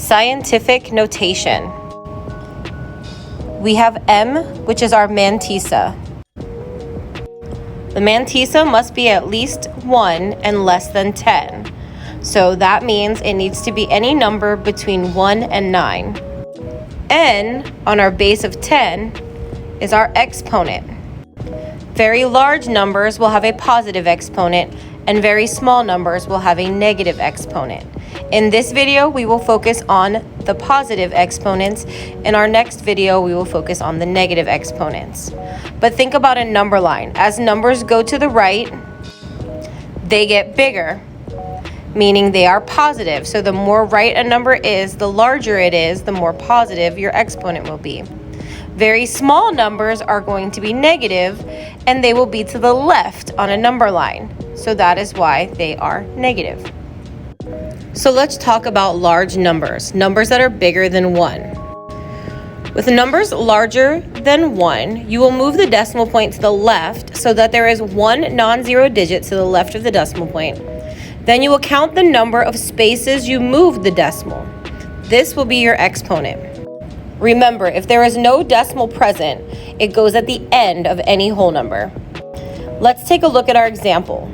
Scientific notation. We have M, which is our mantissa. The mantissa must be at least 1 and less than 10. So that means it needs to be any number between 1 and 9. N, on our base of 10, is our exponent. Very large numbers will have a positive exponent, and very small numbers will have a negative exponent. In this video, we will focus on the positive exponents. In our next video, we will focus on the negative exponents. But think about a number line. As numbers go to the right, they get bigger, meaning they are positive. So the more right a number is, the larger it is, the more positive your exponent will be. Very small numbers are going to be negative, and they will be to the left on a number line. So that is why they are negative. So let's talk about large numbers, numbers that are bigger than 1. With numbers larger than 1, you will move the decimal point to the left so that there is one non-zero digit to the left of the decimal point. Then you will count the number of spaces you moved the decimal. This will be your exponent. Remember, if there is no decimal present, it goes at the end of any whole number. Let's take a look at our example.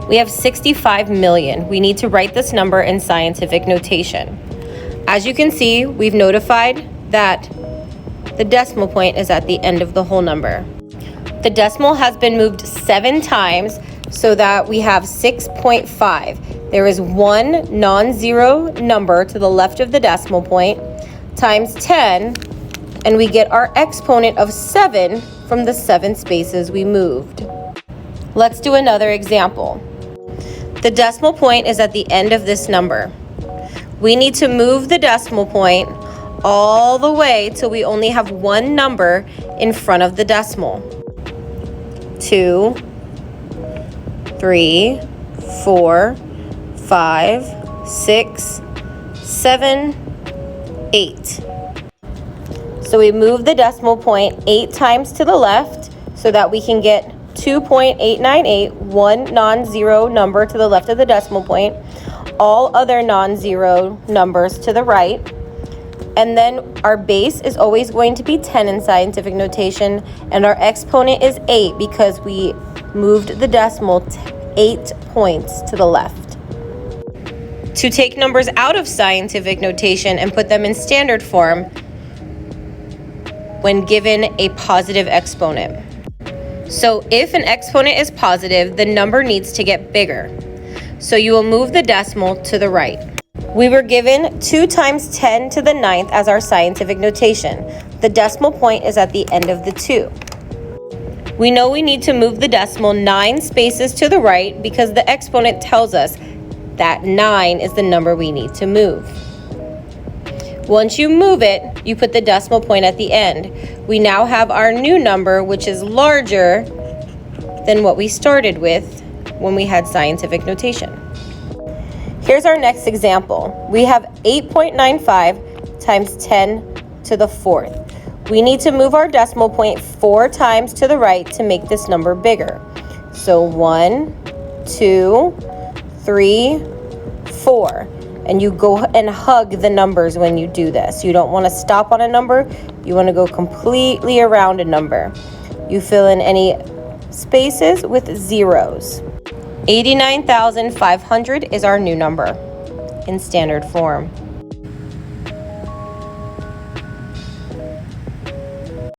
We have 65 million. We need to write this number in scientific notation. As you can see, we've notified that the decimal point is at the end of the whole number. The decimal has been moved 7 times so that we have 6.5. There is one non-zero number to the left of the decimal point times 10, and we get our exponent of 7 from the 7 spaces we moved. Let's do another example. The decimal point is at the end of this number. We need to move the decimal point all the way till we only have one number in front of the decimal. 2, 3, 4, 5, 6, 7, 8. So we move the decimal point 8 times to the left so that we can get 2.898, one non-zero number to the left of the decimal point, all other non-zero numbers to the right. And then our base is always going to be 10 in scientific notation, and our exponent is 8 because we moved the decimal 8 points to the left. To take numbers out of scientific notation and put them in standard form when given a positive exponent. So if an exponent is positive, the number needs to get bigger. So you will move the decimal to the right. We were given 2 times 10 to the 9th as our scientific notation. The decimal point is at the end of the 2. We know we need to move the decimal 9 spaces to the right because the exponent tells us that 9 is the number we need to move. Once you move it, you put the decimal point at the end. We now have our new number, which is larger than what we started with when we had scientific notation. Here's our next example. We have 8.95 times 10 to the 4th. We need to move our decimal point 4 times to the right to make this number bigger. So 1, 2, 3, 4. And you go and hug the numbers when you do this. You don't want to stop on a number. You want to go completely around a number. You fill in any spaces with zeros. 89,500 is our new number in standard form.